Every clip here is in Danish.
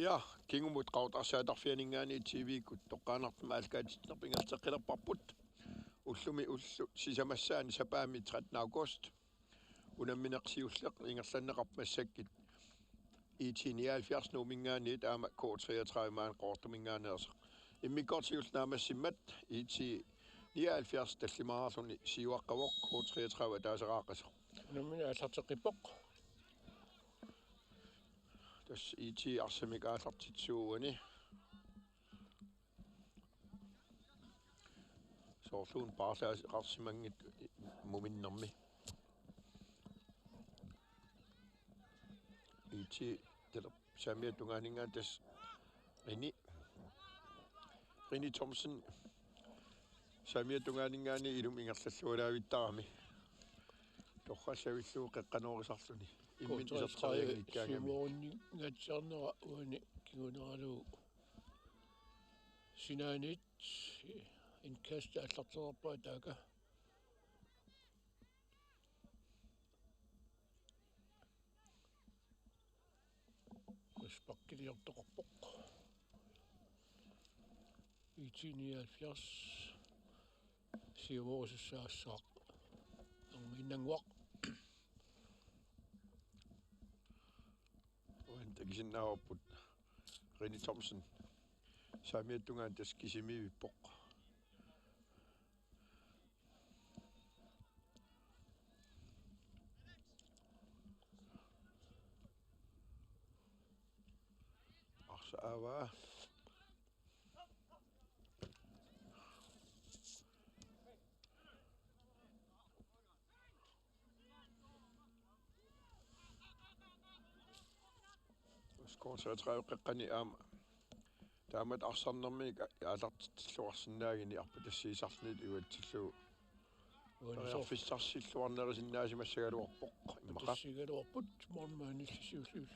Ja, kingumut qautarsaatарфианингаани TV-кут тоққаанартмаалкаатитнерпингаартеққилерпарпут уллуми сисамассаани сапаами 13 август унамминеқсиуллеқ ингерланнеқарпассаккит IT-79 нумингаани таама K-33 маан qoortumингаанеерсеқ иммиккортиулнаамассиммат IT-79 таллимаарарлуни сиуаққавоқ K-33 таасерааққасеқ унаммина аллартеққиппоқ das IT-Arsaalluni Pissartanngorniunneq soorluun paarlaasiqarsimangit muminnermi IT tele samiatunganinga tas rini Simonsen samiatunganingaani ilum ingerlalluulaavittaarami torrallavilluu qeqqanorisarluni immin Simonsen ngatsarnera uani kiguneralu sinaanit inkast allarterpa taaka kuspakkiliortoqorpoq IT-79 siumorusussaassaaq erminnanguaq takisinnaarput rini Simonsen samiatungaan tas kisimivippoq arsaava K-33 qeqqani aama taamat arsarnermi aalartilluarsinnaagini arpatassiisarlunit uatsillu Pissartanngorniunneqsinnaasimassagaluarpoq immaqa sigaluarput mormaanillisiulluut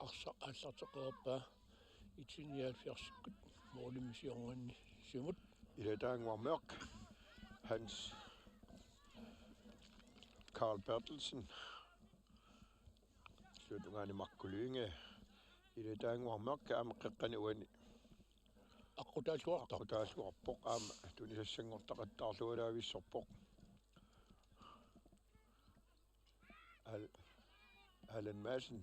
аллартеқарпаа IT-79 моолимисиорнганни симут ilataanguarmeq Hans Carl Bertelsen slutungaani makkuliinge ilataanguarmeq aama qeqqani uani aqutaasuarpoq aama tunisassangortaqattaarluulaavissorpoq Allan Madsen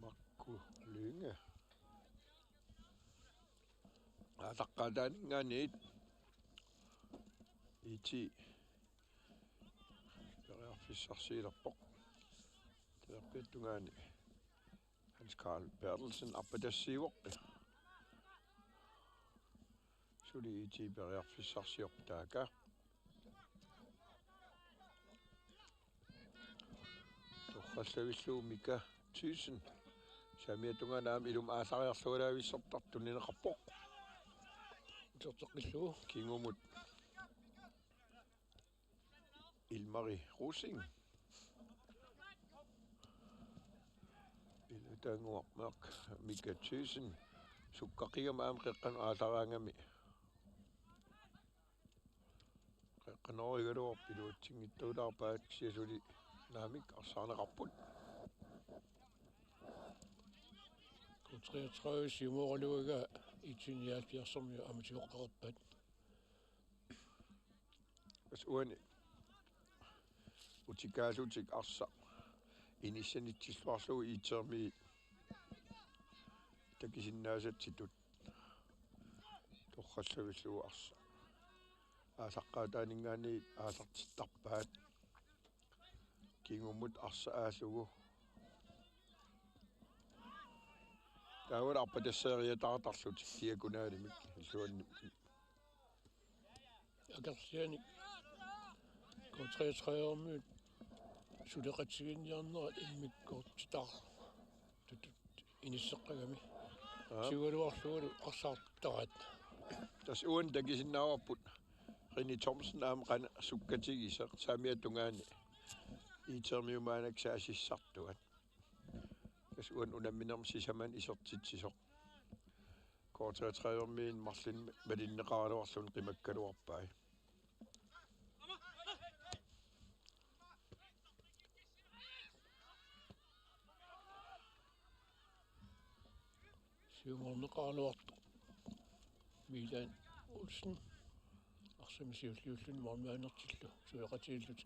makkuliinge атаққатаанингааниит ити периарфиссарсиилерпоқ телерпиаттунгаани Hans Carl Bertelsen аппатассиивоққи сули ити периарфиссарсиорпутаака торраллавиллуумика 1000 сamiatunганаам илум ааллариарлуулаависсортартунинеқарпоқ тортеққиллуу kingumut Ilmari Rusing ilutaanguarmeq Mika 1000 sukkaqiama aam qeqqanu aallaraangami qeqqanorigaluor piluutsingittulaarpaat siasuli naamik arsaarneqarput K-33 siumoraluiga IT-79 amatiuqqarpat as uani utikaalutik arsa inissanitsilluarluu iitermi takisinnaasatitut torrallavilluu arsa aasаqqaataaningaani aalartittarpaat kingumut arsa aallugu taawala arpatasseriataartarlut tiakunaalimik illuanni agarsiani K-33 suleqatsiginniarnerat immikkoortitar tutut inisseqqagami siugaluarluulu arsaartarat tas uan takisinnaarput rini Simonsen aam qana sukkatigiseq samiatungaani iitermiumaanak saasissartuat tas uan unamminerm sisaman isertitsisoq K-33 min Marlin med din radar som qimakkaluarpai. Simonsen Arsaalluni Milan Olsen Arsamisiulliullun marmaanertillu sueqatiillut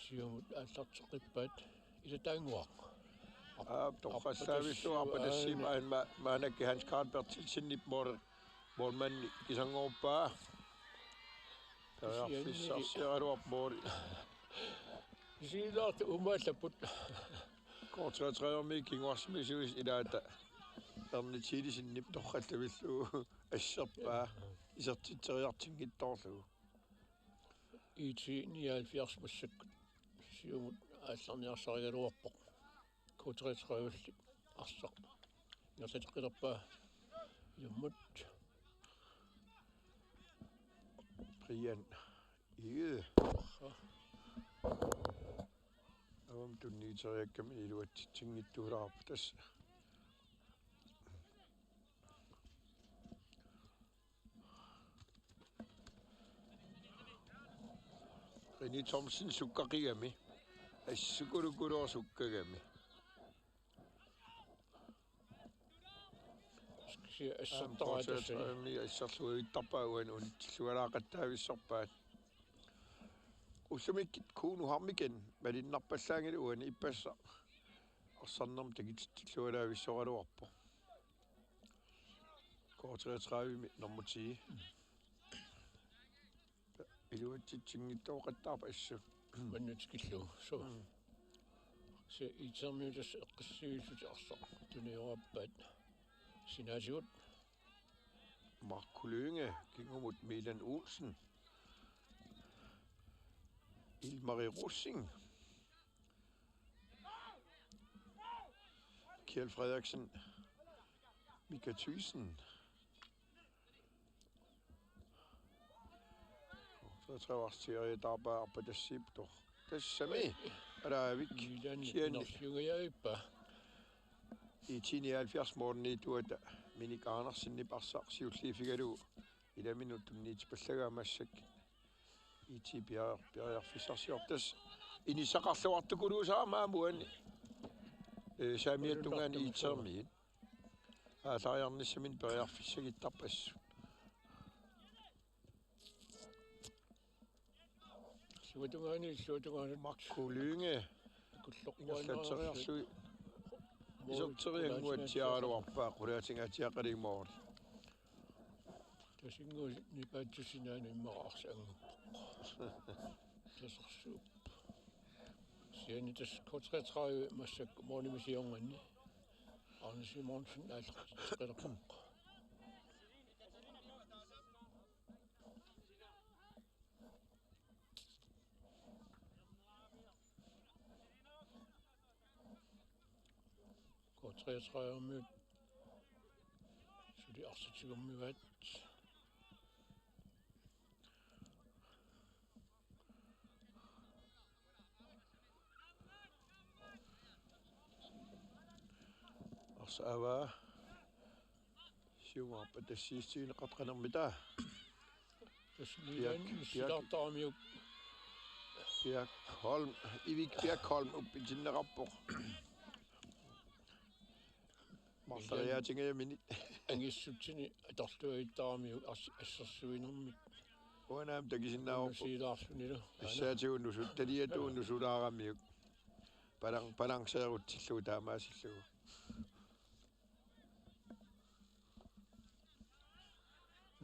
siumut aallarteqippaat ilataanguaq Toqassaavillu arpatassiima maanakki Hans Karlbertil sinnip målmand kisangorpaa Fissarsiaruarpoori isilaart umaallaput K-33 mi kingorsimisuis ilaata ernitilli sinnip torrallavillu asserpaa isertiteriartingittorlugu IT-79 massakkut siumut aallarniarsarigaluarpoq K-33 arsa ngertateqqilerpaa ilummut Brian Ige awam tunniiteriakkami iluatsitsingittuulaarpu tassa Simonsen sukkaqigami assukulukuloorsukkagami assartaraatassani assarluittarpauan unitsillualaaqattaavissarpaat ussumikit kuunuharmiken malinnarpallaangili uani ippassa arsarnerm takittillualaavissoraluarpo K-33 normutii iluatsitsingittoqattaarpa assu mannutikillu so se itermiutas eqqassivilluti arsa tuniorappaat sinaasigut Markulynge kingumut Milan Olsen Ilmari Russing Kjell Frederiksen Mika Thyssen Så tror jeg der på det sibtor. Det sami. Ravik. Norjungajaippa I 79 morgen i tuota minikaner sinni passa siutlifikalu. Ila minutun niits pallaga massak. I tibiar fissarsiortas. Ini saqarluartukulu saamaamuan. Saamiattungaan iitermiin. Aatariarnissamin periarfissagittarpassu. Suutungaani Markulynge kullerluarlu isotterianguatsiaaluarpaa qulaatigaatiaqalimaori tasingu nipaattusinaani immaqaarsaanguppoq tasersuup siani tas K-33 massakku moornimisiornganni Arne Simonsen aallerteqqilerpoq K-33 suli arsatsigummivaat arsaavaa siumaarpa tassiissiineqartqanermitaa silaartaramiuk Bjerkholm Ivik Bjerkholm uppinsinneqarpoq Marleriatingaminit angissutini atorluaittaramiuk assarsuinermik uanaam takisinnaaqorpu silaarlunilu issaatiunnusut taliatuunnusulaaramiuk balanceerutsillugu taamaasillugu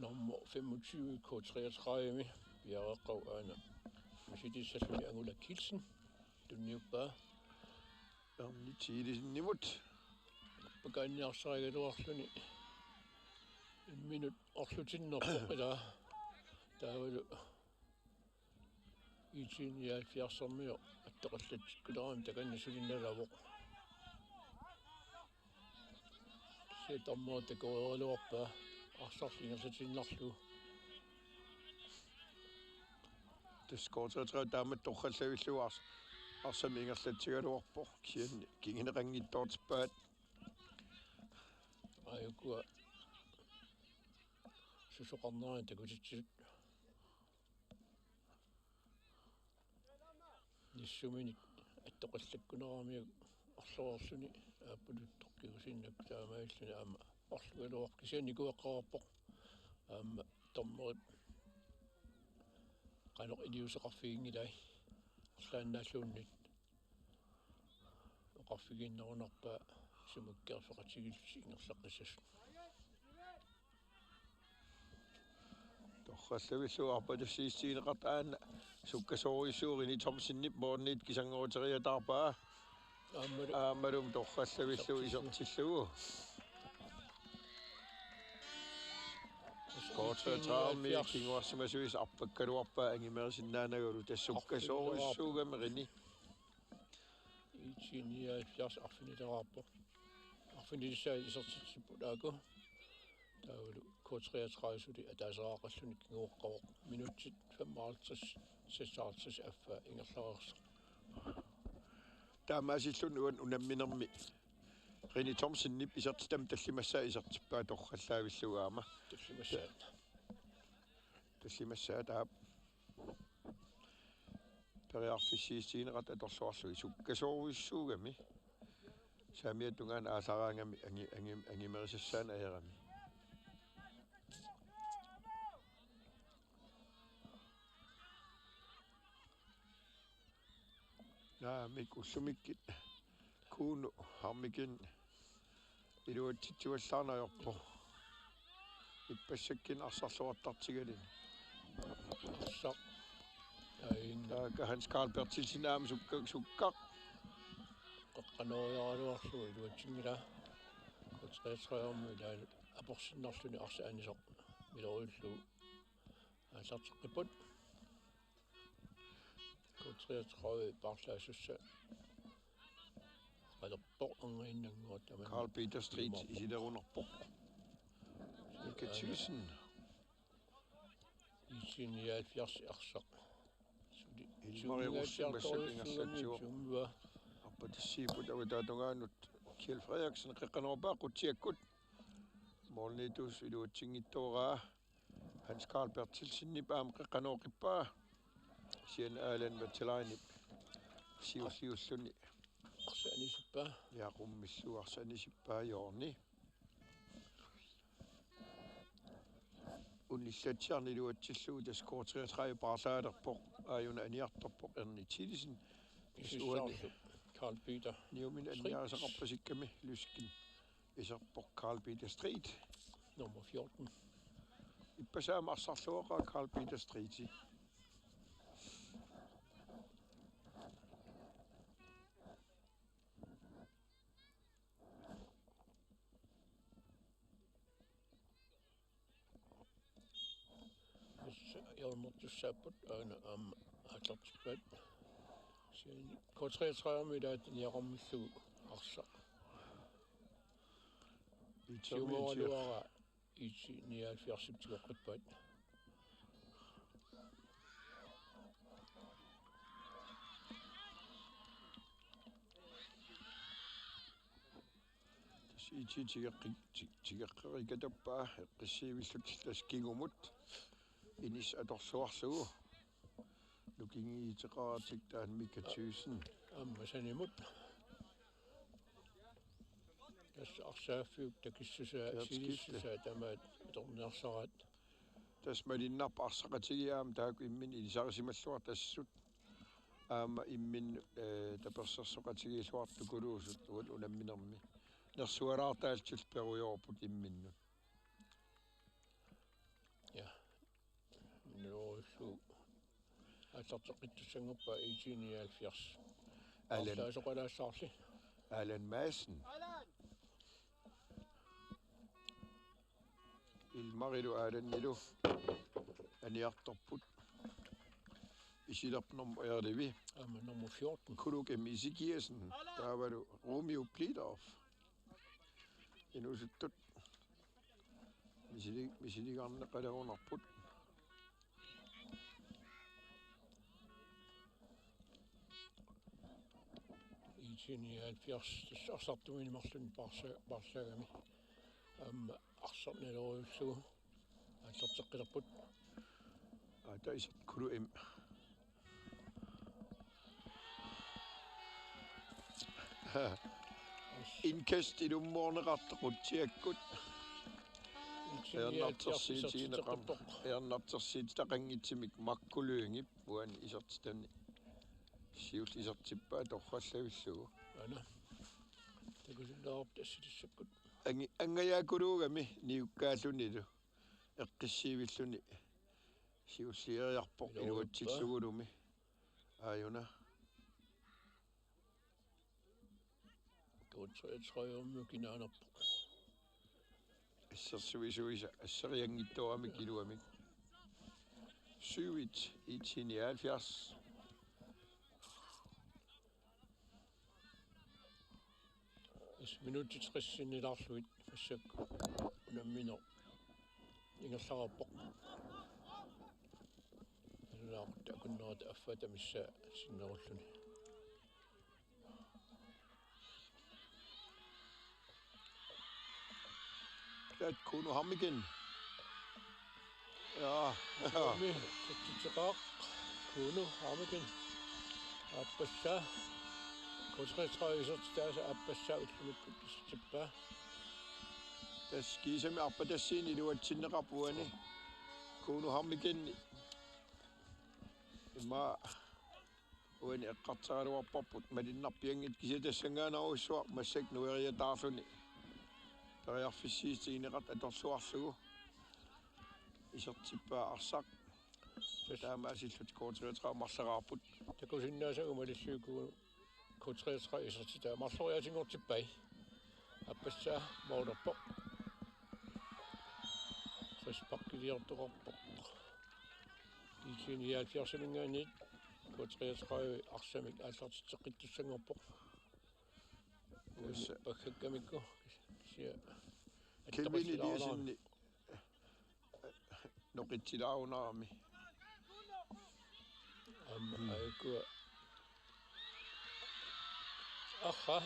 nummer 25 K-33 bjerreqav aana masitissalluni angula kilsen tunniuppaa ernitilisinnimut pakaanniarsarigaluarluni minut orlutinnerpoq ilaa taavalu IT-79 attaqallatsikkuleraam takannasulinnalavoq seetarmua takoeraluarpaa arsarlingersatinnarlu tas K-33 taamat torrallavillugu arsami ingerlatsigaluarpoq kianni kingineqanngittoortispaat ayukua susoqarneriin takusitsilut nissuminik attaqallakkuneramiu Arsaalluni aapuluttorkigusinnak taamailluni aama orlualuorkisiani kueqqarappoq aama tormerit qanoq iliuseqarfigiingilai arlaannaalluunnit oqarfigiinnerunarpaa sumukkiarfeqatigilsi ingerlaqqissas Torrallavillu arpatassiissiineqart aana sukkasoorisuurini Thomsonnip moorniit kisangooteriataarpaa aamalum torrallavillu isertillugu K-33 kinguarsimasuis arpakkaluarpaa angimersinnaanagulu tassukkasoorisuugamerini IT-79 arfiniteraarpoq arfinitissаа isertitsipulaaku taulu K-33 suli ataaseraaqalluni kinguoqqaroq minutsit 55 56 affa ingerlareersa taamaasillun uan unamminermi rini Thomsonnip isertitam tallimassaa isertippaa torrallaavillugaama tallimassaa taap periarfissiissiineqat atorluarlui sukkasoorwissuugami saamiatungaan aasaraangami angimerisassaana aerami mik ullumikki kuunu harmikin iluatsitsuallarnajorpo ippassakkin arsarluartartigalin arsa taaka Hans Carl Bertilsinaam sukkaq qaqqanoriaraluarlu iluatsingila K-33 ilaalu aporsinnarluni arsaaниsoq milerullu ааллартеққиппут K-33 парлаасусса qalерpoq angerinnanguat taman Carl Peter Street isilerunerpoq K-1000 IT-79 arsaq suli ilmariussummassakingerlatsuo arpatissiiput avitaatungaannut Kjell Frederiksen qiqqanerpaa qutiakkut moorniitus iluatsingittuuraa Hans Carl Bertilsennip aam qiqqanooqippaa sian Alan Vetterlein siulliulluni arsaanisippaa yaqummissuarsanisippaa Jørni unnillatsiarniluatsillu tas K-33 parlaalerpoq aajuna aniartorpoq erni Tillesen isuani Carl Peter niumin anniarasaqarpasikkami luskin iserpoq Carl Peter Street nummer 14 ippasaama arsarluoqaa Carl Peter Streeti Jørgen aana aama aatlortippaat siani K-33 ilaat niaqarmullugu arsa itiumoruara IT-79 IT-tigeqqarikatappaa eqqissiivillut taskingumut inis atorluarlugu nukingiiteqaratik taanmi K-1000 аммасанимут тас арсааффиук такиссусаа силиссусаа тамаат торнерсараат тасмалиннарпа арсақатигиаам тааку иммин илисарисималлуар тассут аама иммин таперсерсоқатигииллуарту кулуусут уат унамминерми нерсуалаартаалтул перуйорпут имминнут я норсу атартеқиттуссангорпа IT-79 аллаасоқалаассаарли Alan Madsen ilmarilu aalannilu aniartorput isilerpnerm erlivi aama nummer 14 kulugem Isikkiasen taavalu Romeo Plidorf inusuttut misiligarneqalarunerput IT-79 тассартугинимарлун парлагами аама арсарнилориуллугу Allarteqqillerput. Der isat kulu im. Inkast i lummoorneqartoqutiakkut. Ernartersiitiineqarngitsimik makkuluingip puan isertitani. Siul isertippaa torrallavilluu. Ana. Takusillaarp tassitissakut. Angayakuluugami niukkaallunilu. Eqqissiivilluni. Siullieriarpoq iluatsillugulumi. Ajuna. K-33 kinaanerpoq. Assersuisuisa asseriangittoramik iluamik. 7-1-79. Minuutti 60 fassakku unammino ingerlararpoq. Alaaqta kunnerata affatamissa sinnerulluni. Dat kunne ham igen. Ja. Mi tuttiqaq kunu hamigen. Appassa K-33 isertitaasa appassa ullumikku tippaa. Taskiisami arpatassiin iluatsinneqarpuani. Kunne ham igen. Imma uani eqqartaraluarparput malinnarpiangit kisitassangaanaruissuaq massak nueriataarluni. Tariarfissiitiineqat atorluarlugu. Isertippaa arsaq. Taamaasillut K-33 marlaqaarput. Takusinnaasagu malilluuku K-33 isertitaa marloriatingortippai. Appassaa maulerpoq. Qisparkiliortoqarpoq. IT-79 K-33 arsamik aallartitteqqittussangorpoq. Isikkamikku sia Kemini noqitsilaarunaarami. Aiku aha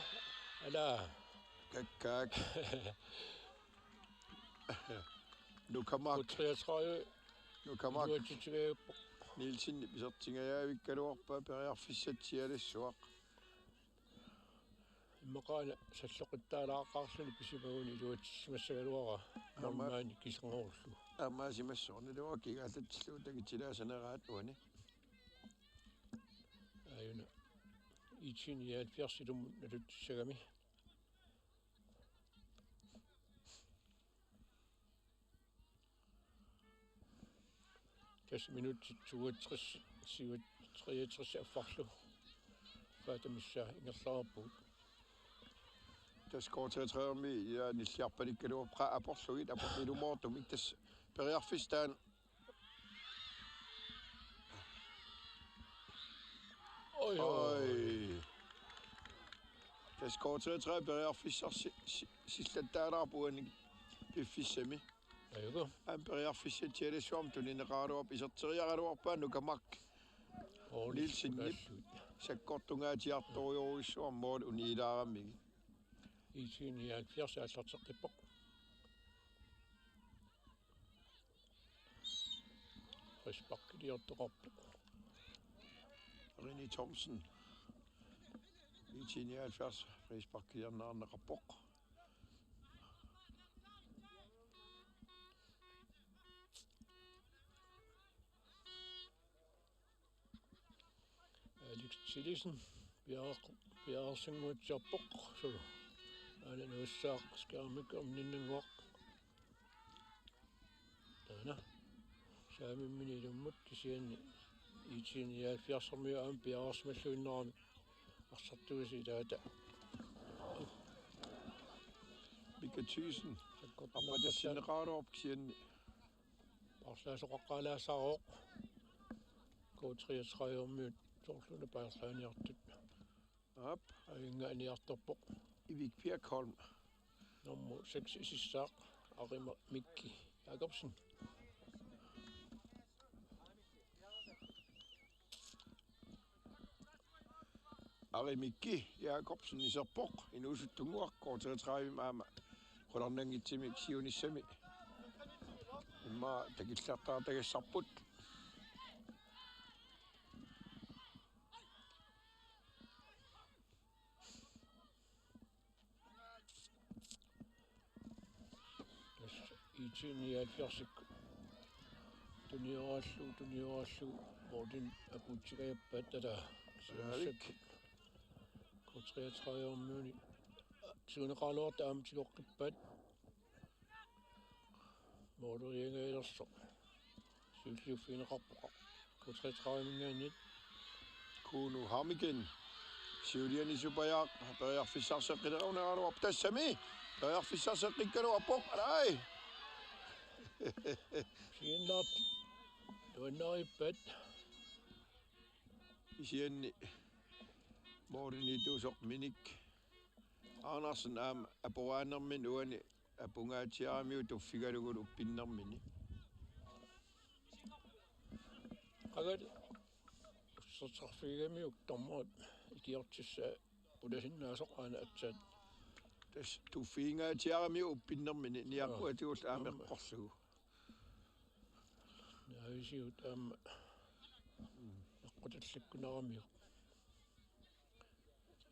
ala Kakkaak. Nukamak. K-33 Nukamak. tuatitigaapoq. Niilsinni pisertingajaavikkaluarpaa periarfissatsialissuaq. Imaqaana salloqittaalaaqaarluni pisipaguni iluatsissimassagaluara normaani kiserngorullu. Amaasimassoorniluga kigaallatsillu tagitilaasanaeraat uani. Ajuna IT-79 nalutissagami. Tas minuutti 63 affarlu. Faatamissa ingerlaarpuut. Tas K-33 ja nilliarpalikkaluga aporlugit aporlilumortumik tas periarfistaan oi. Tas K-33 periarfissarsi sillattaalaarpuani piffissami. Ajugo. Periarfissiatialisuarm tunineqaaluap iserteriaqaluarpaa nukamak. Niilsinnip sakkortungaatiartoriurissuarmool uniilaaramigi. IT-79 allarteqqippoq. Qisparkiliortoqarpoq. Rini Thomsen. IT-79 qisparkiliarnaarneqarpoq. Alex Tillisen piaarsinguutsiarpoq sugu. Ana nuussaaq skaaramik omninnanguaq. Ana saamimmini ilummut kisianni IT-79 am piaarsimalluinnerami arsartuusi taata. Mika Thyssen. Appadassinneqaaluarp kisianni. Parslaasoqaqqaalaassaaroq. K-33 torluna paarlaaniartut. Ap. Aingaaniartorpoq. Ivik Pirkholm. Nummer 6 isissaaq Arima Mikki Jacobsen. Arimikki Jacobsen iserpoq inuusuttunguaq K-33 maama. Qolarnangitsimik siunissami. Imma takillartaa tagiссarput. IT-79 Tuniorallu Morten aputsigajappaat ala Saarik. K-33 suuneqarluarta aamtigoqqippaat mooderiangailerso suulliuffineqarpoqa K-33 mingaanit Kunu hamigen. Siuliani supajaaq periarfissarseqqileruneralu aptassami. Periarfissarseqqikkanu appoq alai. Siennaat tuannaarippaat Isianni Morten tuusoq minik. Andersen apoanermin uani apungaatiaramiu tuffigalugulu uppinnermini. qagat ussartarfigamiuk tormaat ikiortissa pulasinnaasuq aana atsaat Tas tuffiingaatiaramiu uppinnermini niaqquatuul aameqqorsugu. naisiut aama eqqutallakkunaramiuq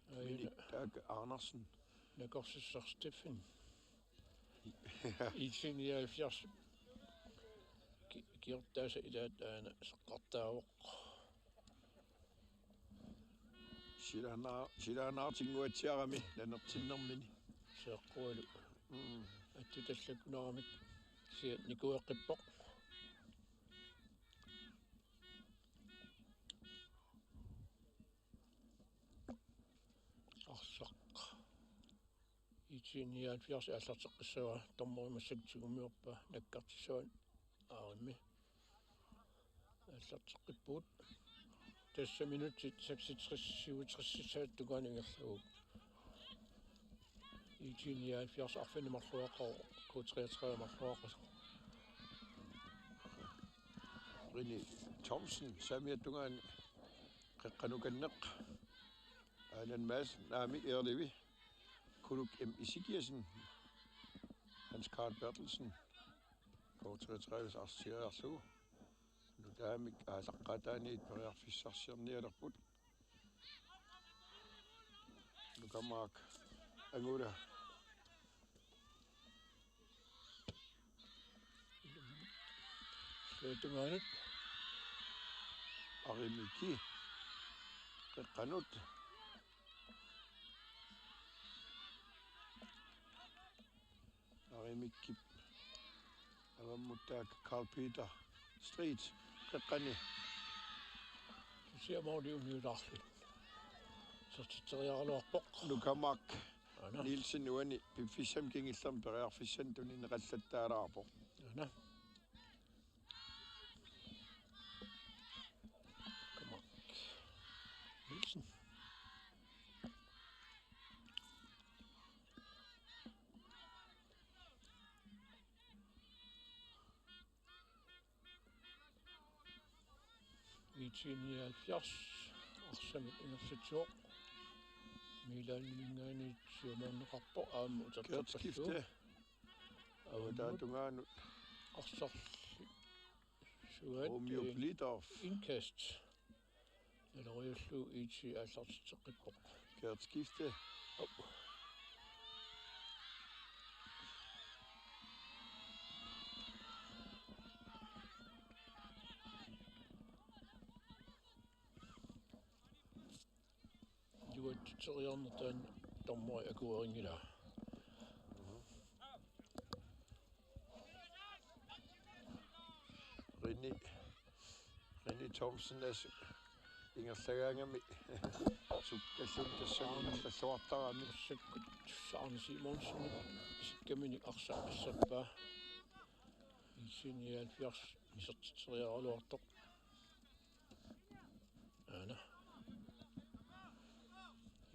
Minik taak Andersen. nakorsissar Steffen IT-79 kiortaasa ilaat aana seqqartaavoq Silanaartinguatsiarami nanertinnermini. seeqqualu attutallakkunaramik siat nikueqqippoq arsaq IT-79 аллартеққиссава торморимассагтигумиорпа наккартиссуан аарими аллартеққиппуут тасса минутит 66-67 тугаанигерлугу IT-79 арфинамарлуаққо K-33 марлуаққас Rini Thomsen samiattungaan qeqqanukanneq Alan Madsen naami erlevi kuluk Isikkiasen Hans Karl Bertelsen K-33 arsiarsugu nutaamik aalaqqaataaniit periarfissarsiarnialerput nukamaak angula tugaanut arimiki qeqqanut arimikkip avammuttaak Carl Peter Street qeqqani siamaaliuniulaarlu sertiteriaruarpoq nukamaak ana Nielsen uani piffissam kingillerm periarfissan tunin qallattaalaarpoq ana come on Nielsen IT-79 арсамит инерситсуоқ милааннингаанит сиумааннеқарпо аама Kertskifte avatatungaanut арсарли суат Romeo Blidorf inkast алориуллу IT аллартитеққиппоқ Kertskifte juattiteriarnertaan tormori akueringila Rini Thomsen as ingerlagaangami sukkallum tassaanallalluartarami sakkut saarni Simonsen Isikkamik Arsaalluni IT-79 isertiteriaruartoq ana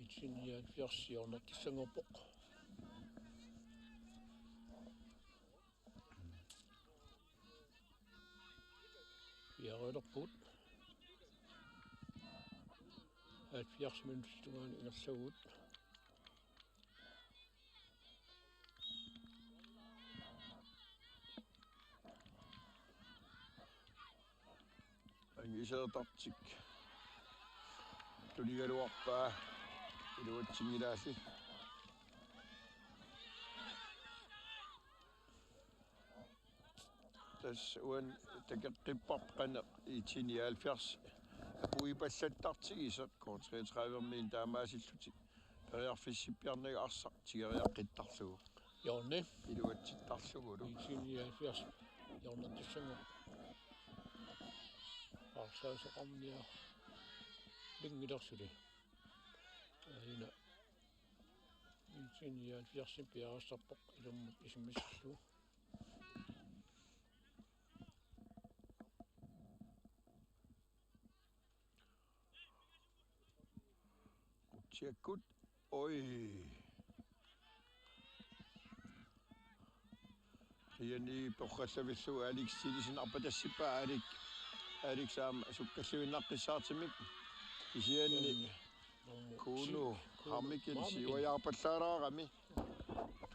IT-79 siornertissangorpoq Jørgen 70 minutter tugaan ingerlagut Pissartanngorniunneq. Tuligaluarpaa iluatsingilaassi. Tas uan takeqqipparqaneq IT-79 uipallattartigiseq K-33 taamaasилlutik periarfissippiarnaga arsa tigeriaqqittarlugu Jørgen iluatsittarlugulu IT-79 Jørgen tussangu Arsaalluni lingilersuli ina IT-79 piarissarpoq ilummut isimmissallu Tjekkut oi Hieni porrallavillugu Alex-tilisin arpatassipaa Alex saama sukkalluinnaqqissaartimik isianni kuunu harmikin siuajaarpallaaraarami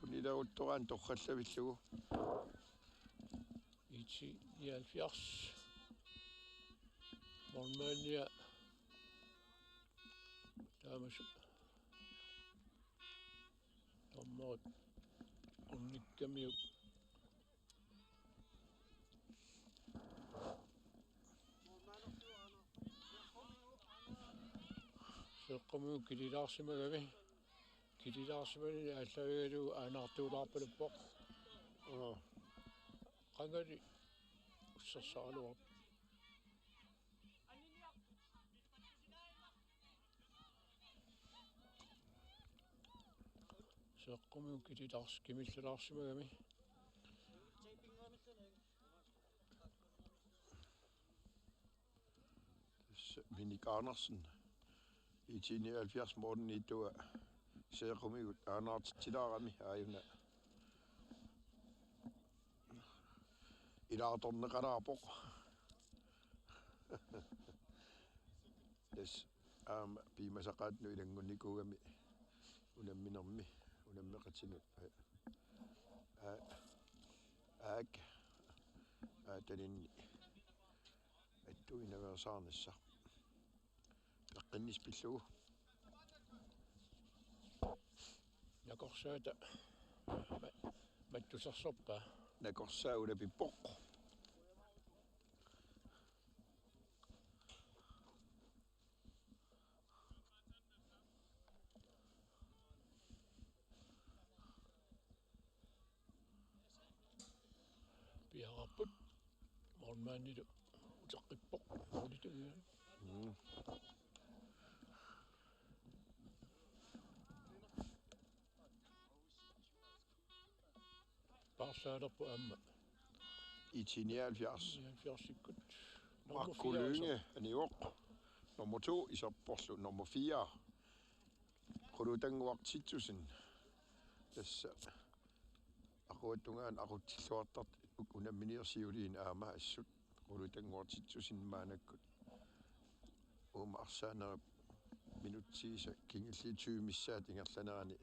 tunileruttoraan torrallavillugu IT-79 Normania taamasuk tommorit unnikkamiuk seqqamiuk kililaarsimagami аллагигалу анаартуулаарпалуппоқ qangari ussерсаалуа seqqamiuk kililaarskimillalaarsimagami Minik Andersen IT-79 Morten Itua seequmigut aanaartitilаарami aayuna ilaatorneqalaarpoq yes piimasaqaatnu ilangunnikuugami unamminermi unammeqatinut aak talinni attuinaversaarnissa peqqinnispillugu nakorsaata mattusarsorpaa nakorsaa ulapippoq piararput mormaanilu uteqqippoq ulitugia Parsaalerpu amma IT-79 79 Marco Lynge aniuq nummer 2 isapporlu nummer 4 Oqaluttangguartitsusin tassa aquattungaan aqutsilluartart unamminersiuliin aama assut Oqaluttangguartitsusin maanakkut uuma arsaanera minutsiisa kingilliitsuumissaat ingerlanerani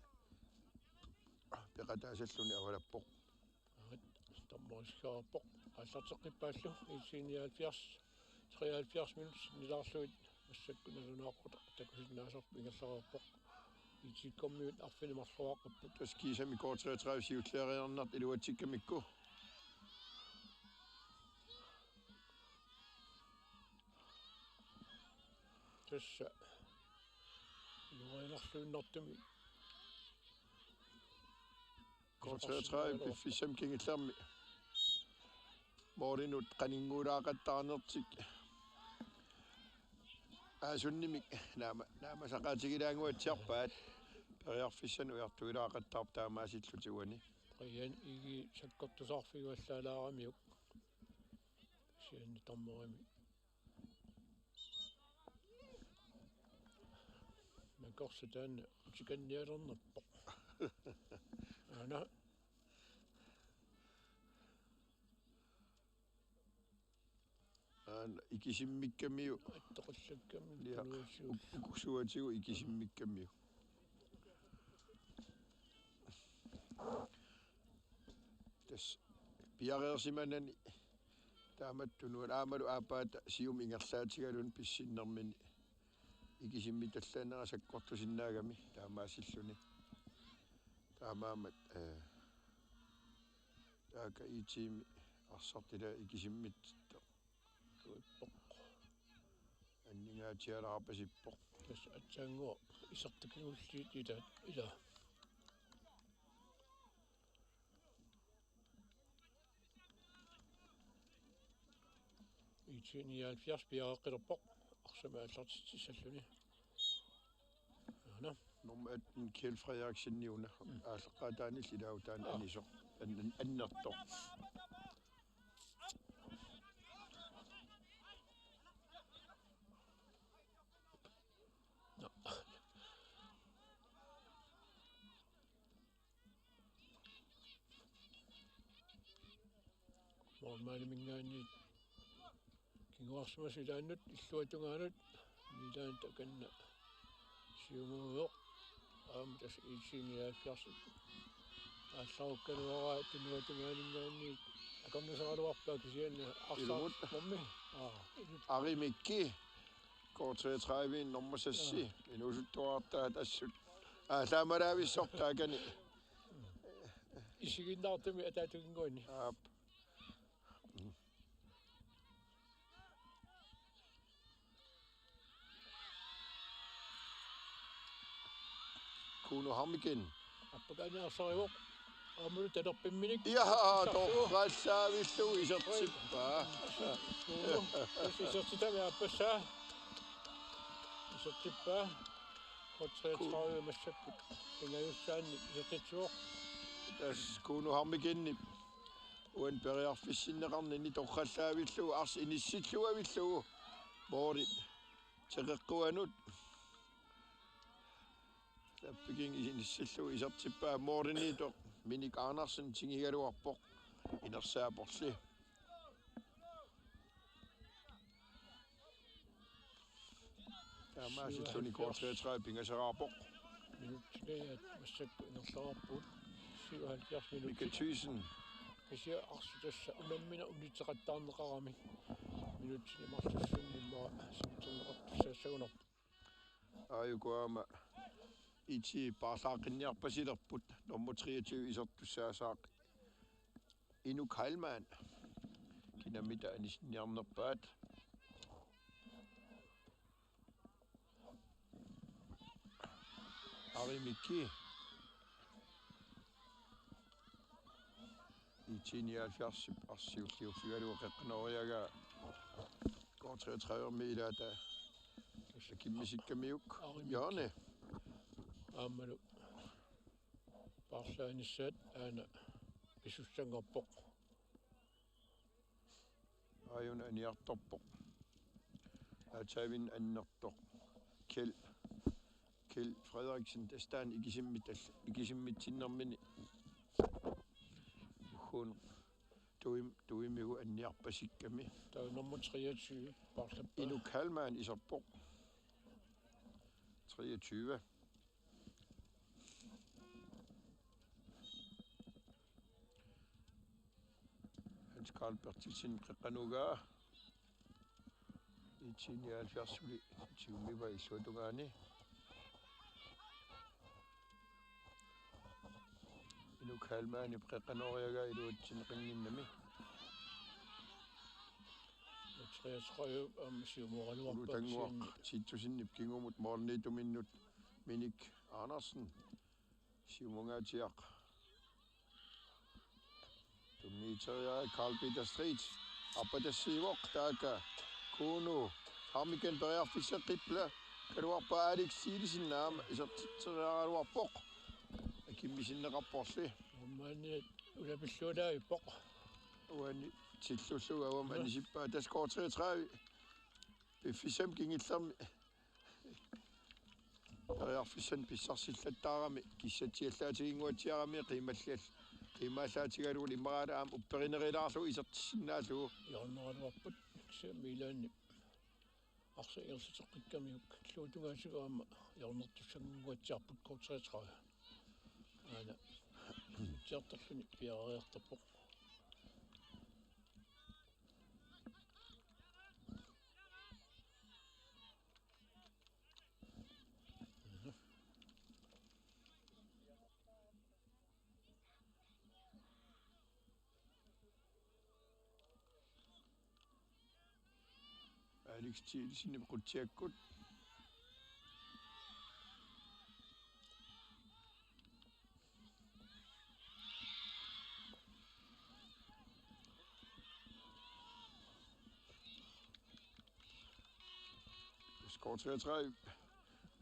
peqataasalluni avalappoq тамморисгаарпоқ аллартеққиппааллу IT-79 73 минут нилаарлуит массаккуналунааққута такусиннаасарпу ингерларерпоқ Isikkamik арфинемарлуааққиппут таскисами K-33 сиуллериернарт илуатсиккамикку тасса нуаиларлуиннартуми K-33 пиффисам кингиллерми мооринут qaninguulaaqattaanertik аасуннимик наама сақаатигилаангуатсиарпаат периарфиссану иартуилаақаттаарп таамаасиллутигуани qiyaan igi sakkortusarfiguallaalaaramиук сианни тамморими накорсатаанна утиканниалернерпоқ ана ikisimmikkammiu аттоқаллакками uksuatigu ikisimmikkammiu tas piareersimanani Taamattunuun aamalu aapaata sium ingerlaatigalun pissinnermini ikisimmitallaaneraa sakkortusinnaagami taamaasilluni taamaamat taaka IT-79 Arsaalluni ikisimmit anningaatialaarpasippoq tas atsaanguo isartakigulliit ila IT-79 piaqaqqilerpoq arsamaallartissalluni ana nummer 18 Kjeld Frederiksen aalleqqaataani silautaan anisoq annertoq mormaani mingaani kinguarsumasulaannut illuatungaanut milaan takanna siumuuyoq tas IT-79 аалларуккануараа тунуатунгаанингаани акорнасаалуарпаа кисианна арсаарморми Arimikki K-33 nummer 6 inusuttuartaat assut aasaamalaavissорtaakani исигиннаартами атаатугингуани aap Kuno Hammikin аппакааниарсаривоқ аамулу талерпимминик torqallaavilluu isertippaa иссертитами аппассаа иссертиппаа K-33 массаккут ингаюссаанни исертитсуоқ tas Kuno Hammikinni uan periarfissinneqarnini torqallaavilluu ars inissilluavilluu moori teqeqquanut Tappigin inissillu isertippaa moorinito minik Andersen tingigaluarpoq inersaaporli taamaasilluni K-33 pingaseraarpoq минутилаят массакку инерларарпут 77 минут Mikathysen кися арсутасса унаммина унитеқаттаарнеқарами минутини марлуссуннимаа симтуннеқартуссаассагунер ayukuama IT parlaaqinniarpasilerput nummer 23 isertussaasaaq inu Kalman kinamita anisniarnerpaat Arimikki IT-79 arsiulliuffigualuuqeqqinoriaga K-33 milaata Isikkamik Jørgen аамалу парлааниссаат аана писуссангорпоқ ayun aniartorpoq aatavin annertoq Kjeld Frederiksen tastaan ikisimmitsinnermini hun tuimigu anniarpasikkami таа номер 23 парлаппа inu Kalman iserpoq 23 Hans Karl Bertilsen qeqqanugaa IT-79 tiumiva illuatungaani inu Kalman qeqqanoriaga iluutsinneqinginnami 33 амсиуморалуарпааксиин sittusinnip kingumut morniituminnut minik Andersen siumungaatiaq tumniiteria Carl Peter Street appatassiivoq taaka Kuno Hammiken periarfisseqipla kaluarpa Alex Siilisinnaama isertitseraaluarpoq akimmisinneqarporli нормаани улапиллуалаавиппоқ uani tillulluga awam anisippaa tas K-33 befisam kingillermi periarfissan pissarsillattaarami kissatiallaatiginguatiarami qiimaallaatigaluul immaraalaam upperinerilaarlu isertissinnaallu иорнералуарпут кисамилаанни арса иерситеққиккамиук луутунгаасугаама иорнертуссангуатсиарпут K-33 аана тиартерлуни пиареертарпоқ IT-79 qutiakkut K-33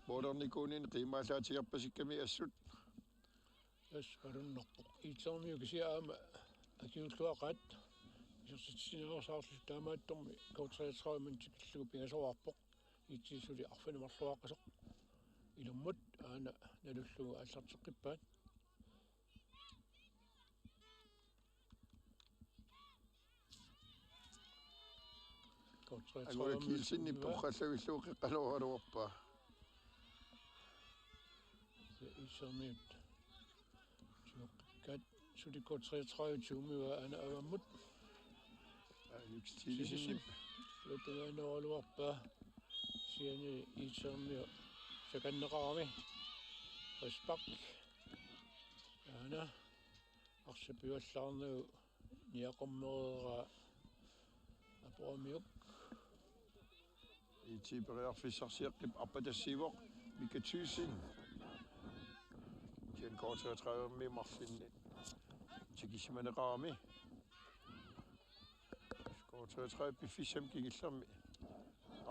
modernikunin qiimaallaatigarpasikami assut Asqalunnerpoq IT-79 kisiaama akiulluaqaat isерситсинеерсаарлу таамаатторми K-33 мантикиллугу пингасоарпоq итсисули арфинамарлуаққасоq илуммут аана налуллугу аллартеққиппаат K-33 агуакиилсиннип торхаллагиллуу қеққалуаралуарпаа IT-79 кат сули K-33 тумиуа аана аваммут IT-79 лутугаанералуарпаа сиани IT-79 саканнеқарами респак аана арсапиуаллаарнагу ниақоммерера апоамиук IT-periarfissarsiaqqip appatassiivoq mikatyysin tien K-33 marfinni tikisimaneqarami K-33 piffissam kigillermi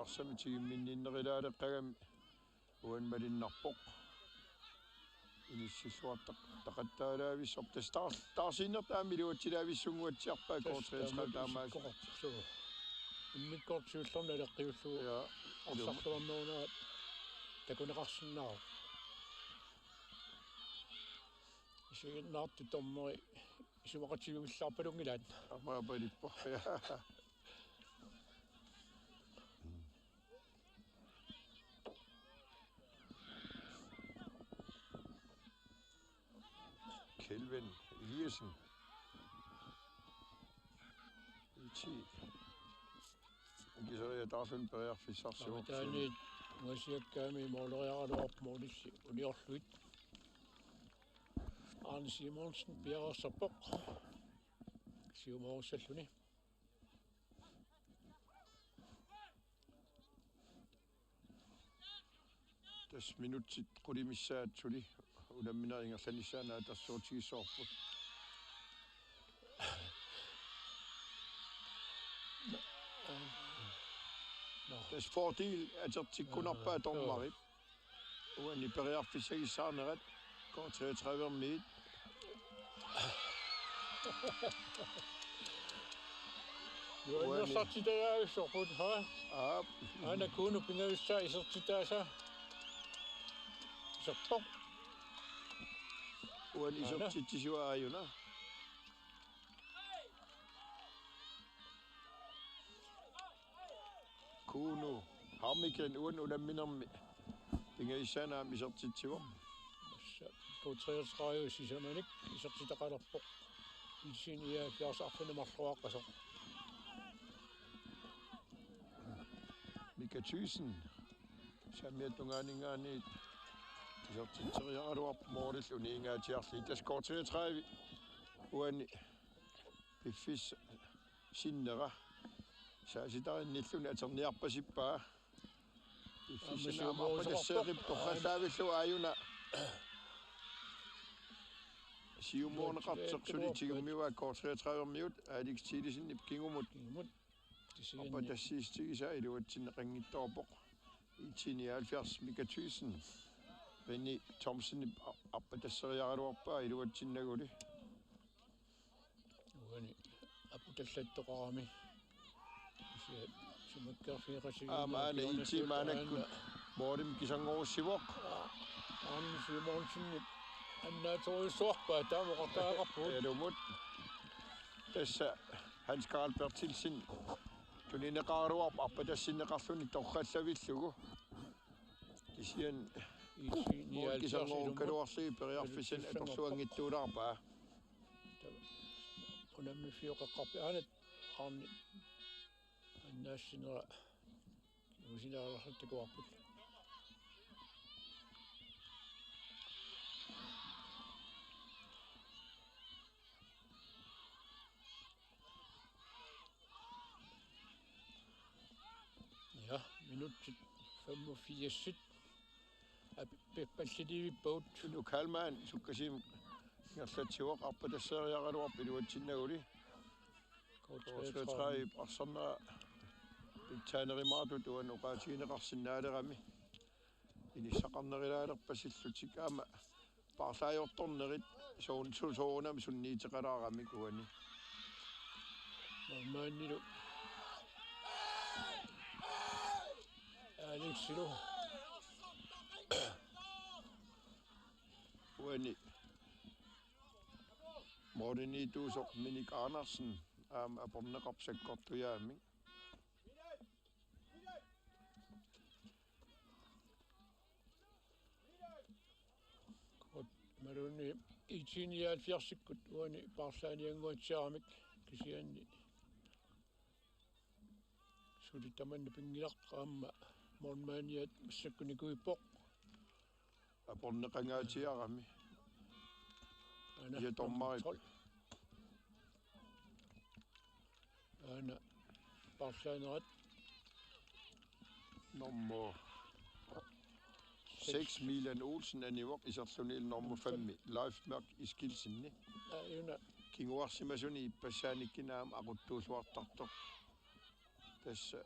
arsami tigimminninnerilaaleqqagami uan malinnarpoq inissilluartaq taqattaalaavissor taarsiinnertaami luatilaavissunguatsiarpaa K-33 taamaas иммиккортиуллерна алеққиуллугу ja арсарлуарнерунаат такунеқарсиннаа исигиннаарту томмери исумақатигуиллаарпалунгилаат амаапалиппо ja Kelvin Eliasen Gisoria taarsun periarfissarsuuq таани муасиаккаами моолериаралуарпмуулисси униорлуит Arne Simonsen пиарерсарпоқ сиумооруссаллуни тас минутсит qulимиссаатсули уламминерингерланissaanаа тассуутигиссоорпут тас фordel атерtikkunarpaa tormarip uani periarfissagissaarnerat K-33 юаннерсартитаяависсорпут ха аана кууну пингависсаа исертитааса саппоқ uani isertitsisuaajuna kuunu harmiken uan ulamminermi pingaissaanaam isertitsivoq K-33 sisamanik isertitaqalerpoq IT-79 mikatyysin samiatungaanigaaniit isertitseriaraluarp moorlill uniingaatiarli tas K-33 uani piffis sinnera saasitarinnilluni aterniarpasippaa piffisinaamaappatasseerip torrallaavillu aajuna siumuorneqarteqsuli tigummiuaa K-33 miut aalix-tiilisinip kingumut appatassiistigisaa iluatsinneqanngittorpoq IT-79 mikatyysin Benny Thomsen appatasseriaraluarpaa iluatsinnaguli уани апуталлаттоқарами сумаккаарфииқасигин аана IT-маанаккут моорим кисангоруссивоқ Arne Simonsen аннааторуссуарпаа таамоқартаагаарпут элумут тасса Hans Carl Bertilsen тунинеқаруарп аппатассиннеқарлуни торраллавиллугу кисиан кисангоруккалуарлуи периарфиссан аторлуангиттуулаарпаа унамми фиоқаққарпи аанат Arne аннаассинера усинаарерлаттакуарпут minuttet 85. Pepallidivi boat. Nu kalman sukkasim ngerlatsiuaq arpatasseriaqaluar piluatsinnauli. K-33 Arsaalluni Pissartanngorniunneq tuan oqaatigineqarsinnaaleqami. Inisaqarnerilaalerpassillutik aama parlaajortornerit soonam sunniiteqalaarami kuani. Maannilu. Alexilu. Kuani. Modini tuusoq Minik Andersen aporneqarpsakkortuyaami. Maruni IT-79 uani parlaanianguatsiaramik kisianni. Sulitamanna pingilaqqaamma mormaaniat massakkunikuippoq. Aporneqangaatiarami. Ja tommarit. Ana parlaanerat nummer 6 Milan Olsen anivoq Iserlunil nummer 5 Leifmark Iskilsinni. Ayuna Kinguarsimasuni ippassaanikinaam aquttuusuartartoq. Tassa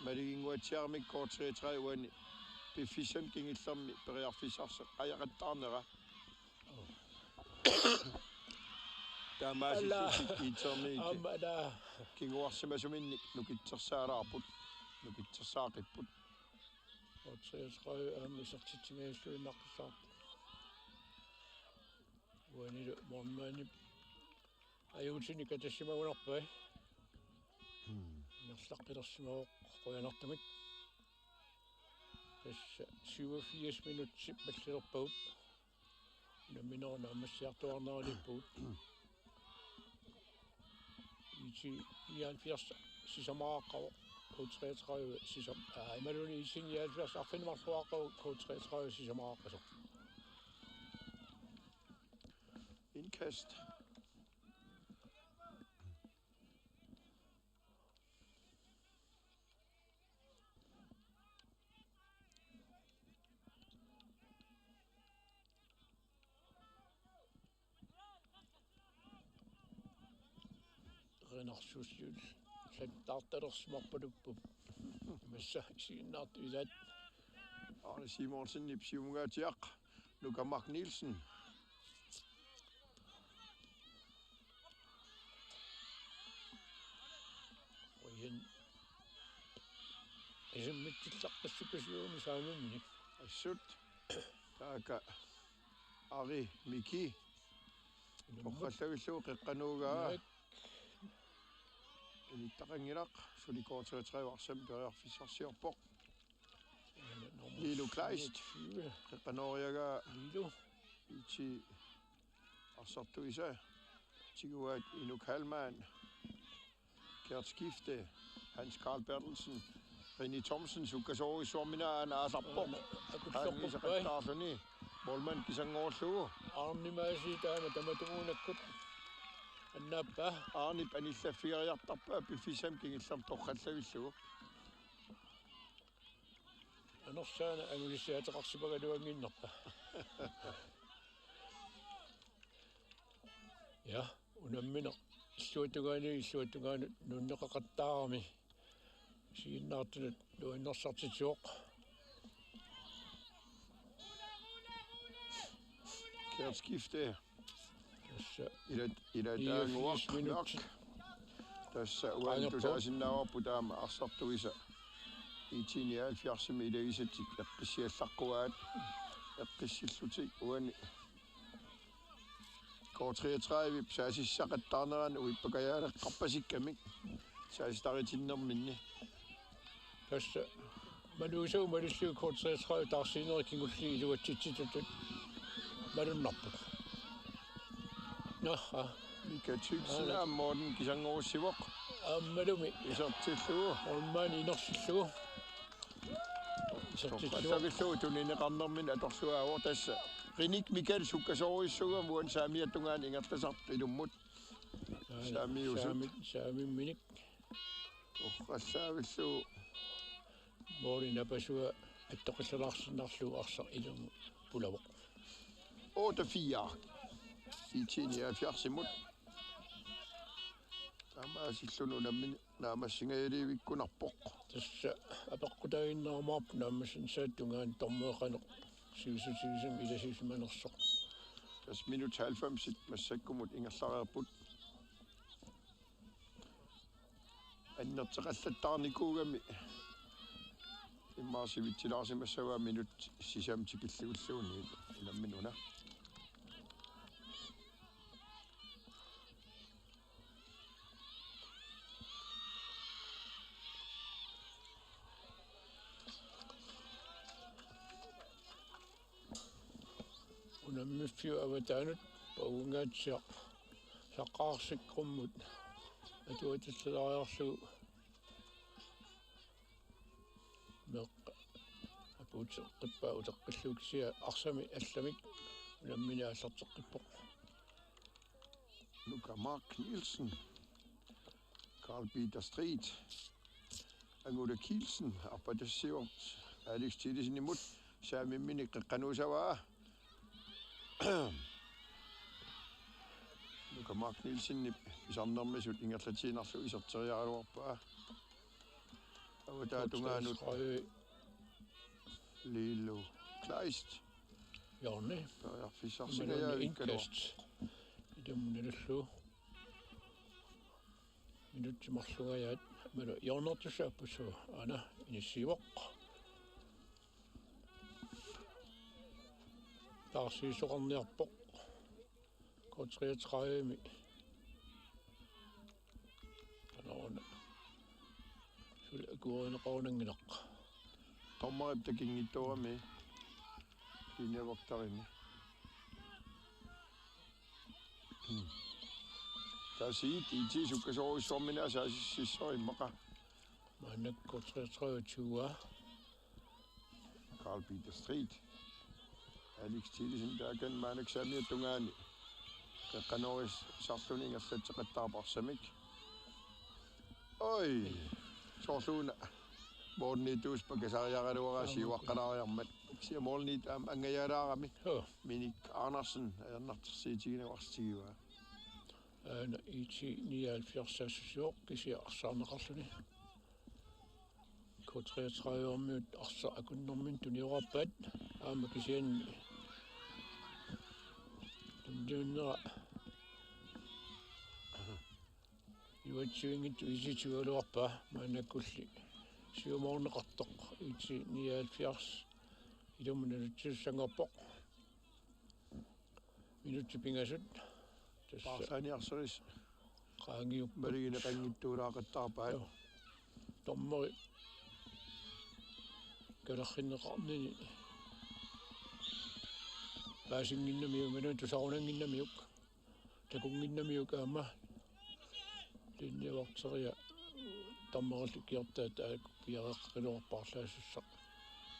maliginguatsiaramik K-33 uani piffissam kingillermi periarfissarseq qajaqattaarnera. Taamaasissutik interniiti. Amada Kinguarsimasuminnik nukitsersaalaarput nukitsersaaqipпут. K-33 isertitsingaallуиннаққисаа. Уанилу мормаани аюутини катассимагунарпай. Нерлаққилерсимаоқ қоянартамик. Тасса 87 минутси паллилерпагут. Наминерна аммассиартуарнералиппагут. IT-79 сисамааққава K-33 сисам ималуни IT-79 арфинмарлуаққава K-33 сисамааққасо. Indkast. Renarsuusjul sattaartalersimarpaluppup. Massa isiinnaartuilaat Arne Simonsen nipsiungaatiaq Nukamark Nielsen. Oyen isimmittillaqqassukasuuni saamimni. Assut taaka Ari Miki Oqaluttut qeqqanuugaa inittaqangilaq suli K-33 arsam periarfissarsiorpoq. Lilo Kleist qeqqanuoriagaa Lilo iti Arsaalluni tiguat Inu Kalman Gert Skifte Hans Karl Bertelsen Rini Thomsen sukkasoorissuarminaan aalarpoq. Isikkamik Målmand Pissartanngorniunneq. Arnimaasi taama tamatuunakkut. Annappa Arnip anillaffigeriartarpa piffissam kingillerm torqallavillugu. Anersaana angulissiateqarsipagaluanginnerpa. Ja, unammina illuatugaanu nunneqaqattaarami. Siinnaartunut luinnersartituoq. Gert Skifte. Tässä Idaanguaq. Tässä uantusaasinnaavappu taama Arsaalluni IT-79 ilagisatik eqqissiallarquaat eqqissillutik uani K-33 saasissaqattaarneraan uippakajaaleqqarpasikkamik saasitaritinnerminni. Tässä maluusuu malullu K-33 taarsiinerikkingulli iluatsitsitutut malunnarput. Naha Mika Tyksen Morten Pissartanngorniunneq. ammalumi Isertillugu. ormaani inersillugu. Isertillugu tunineqarnermin atorluaavor tassa Rinik Mikael sukkasorissuga muan saamiattungaan ingertasart ilummut. Saamiusut. Saamimminik. Oqallaavillugu Morgen napasua attoqissalarsinnarlu arsa ilum pulavoq. 8-4. IT-79 Tamaasillunu nammin naamassingailivikkunarpoq. Tassa apeqqutaginnaarmaap naammassin saattungaan tormeeqaneq siusutigisum ilasiisimanersoq. Tas minut 90 massakkumut ingerlareerput. Annerteqallattaarnikuugami immaasivitsilаарsimassavaa minut sisamtikilluulluuni ilamminuna. Unammiffio avataanut paungaatsia saqqaarsikqummut atuatassalaariarlugu meqqa apuutseqqippaa uteqqilluuksia arsami allamik unammina allarteqqippoq. Mark Nielsen, Karl Street, Anguda Kielsen, Appadassiort, Alex Tilisen imut, Saamimmini qiqqanuusavaa. Mark Nielsen isarnermisut ingerlatiinarlu iserteriaruarpaa. Avatatungaanut Lilo Kleist. Jørgen. Fissarsingajavikkalor. Idammunallu minuttimarlugajaat mala Jørnertussaappussua ana inissivoq. Taarsiisoqarniarpoq. K-33 Anoona sul akuuneqaunanginaq. Tommarip takingittuarami linjavoktarini. Tasiit IT-79 saasississorimmaqa. Maannak K-33 Karl Street. Alex Tilisen taakan maanak saamiattungaani. Qaqqanoris sarluni ingerlatseqattaarparsamik. Oi. Sorluuna. Mornituus pakasariaraluarasi waqqalaariarmat. Sia mornit angayalaarami. Minik Andersen ernartersiitiginauarstigiva. Ana IT-79 kisia Arsaalluni K-33 arsa akunnermin tuniorappat aama kisianni tundunnera iwatsuingit isitualuarpa maanakkulli siumorneqartoq IT-79 ilumnalutsussangorpoq minutti pingasut Parsani arseris qaangiup maligine qangittuulaaqattaarpaat tommeri kalarrinneqarnini paasinginnamiungana tusarunanginnamiuk takunginnamiuk aama linniavarteria tammerallikkiartaat piareqqaluarpaarlaasusaq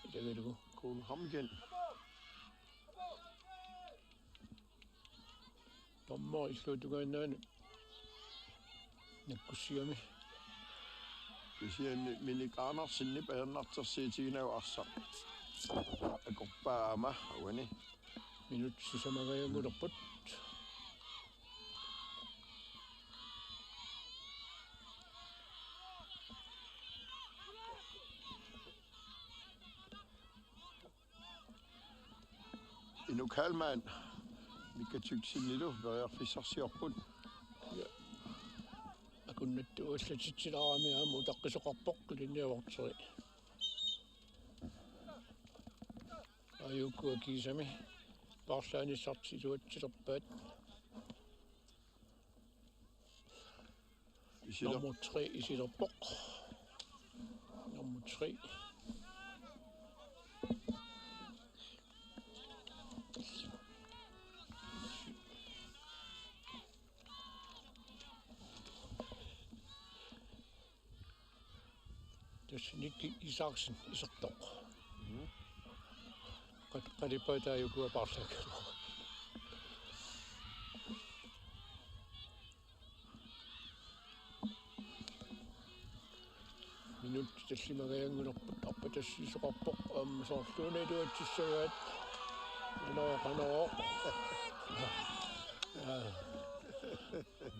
ilagalugu kun hamgen tommer illuutugaannaanu nakkussiami kisianni minik Andersen ernartersiitiginau arsa akorpaama awani minut sisamagayangulerput inukalmaan mikatyksinnilu veriarfissarsiorput akunnattu uallatitsilaarami aamu taqqisoqarpoq linniavarteri ayukkua kiisami parlaanissartituatsilerpaat nummer 3 isilerpoq nummer 3 Nikki Isaksen isertoq. Qalipaata ayukua parlaak. nyt tassimagayangunerput arpatassisoqarpoq soorluunituatsissugaat qanoo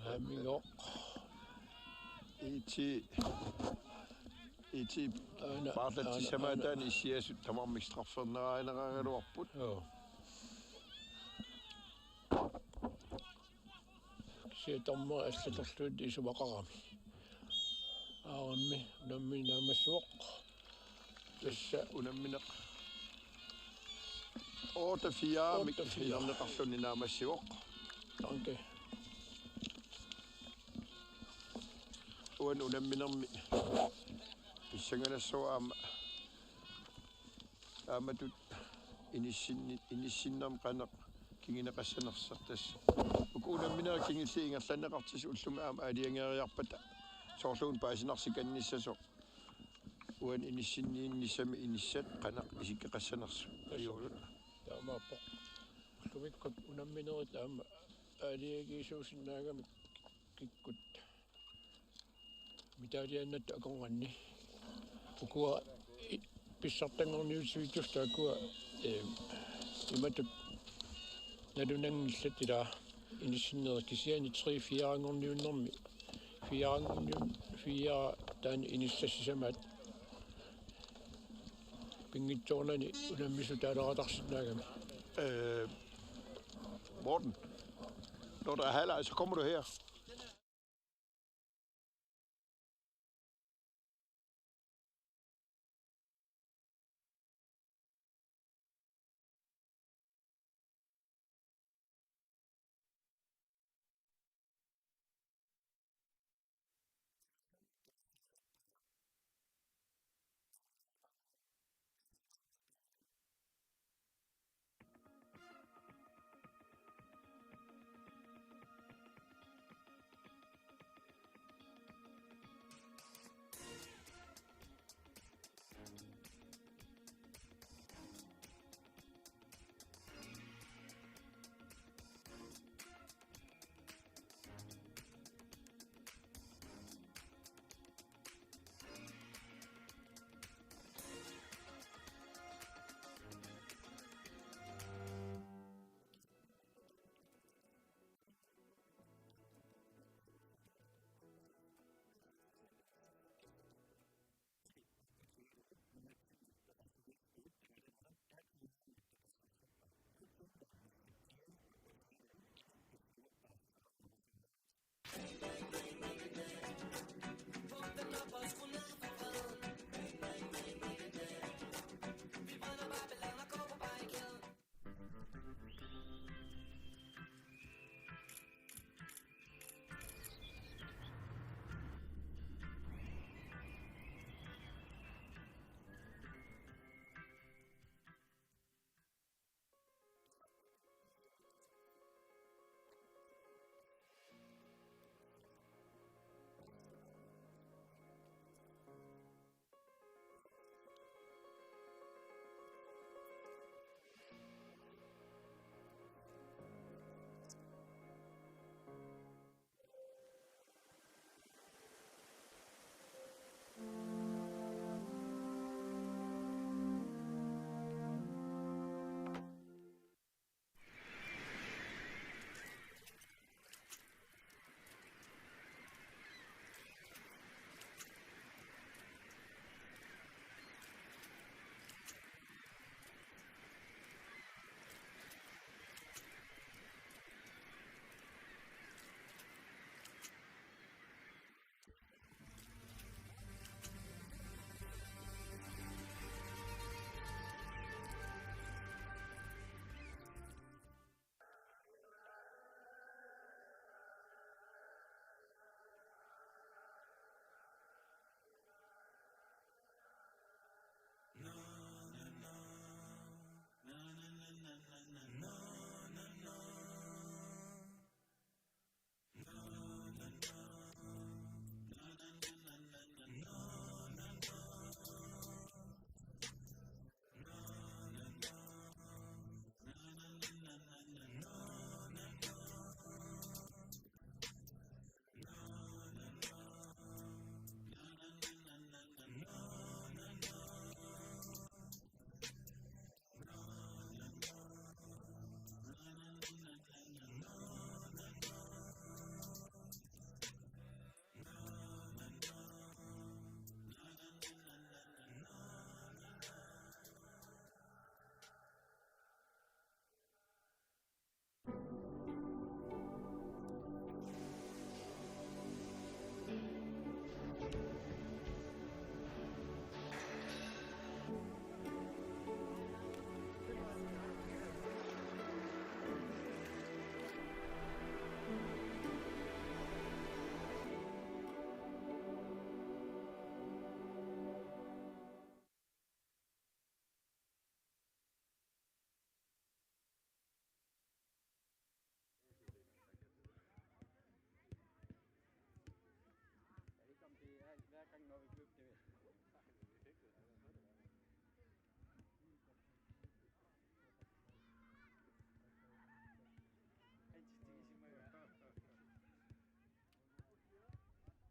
maamigo IT paarlatissamaataan issiasut tamarmikstrarferneraaneraagaluarput siatorma allatorluut isuvaqarami aarammi unamminaammassuoq tassa unammineq oota fiaamik fiarneqarluni naamassiuoq danke uan unamminermi issanganassua aamatut inissinnerm qaneq kingineqassanersartas ukunamminera kingilli ingerlaneqartis ulluma aama aliangeeriarpata soorluun paasinarsikannissasoq uan inissinniinnissami inissat qanaq isikkeqassanersu aliuluna taamaappoq lumikkut unamminerit aama aliagiisuusinnaagamik kikkut mitaliannat akonganni ukua Pissartanngorniunneq akua imatut nalunangillat ila inissinnerkisiani 3-4-angorniunnermi 4 taan inissassisamaat pingitsoornani unammisu taaleqatarsinnaagami Morten, når der er halvleg, så kommer du her.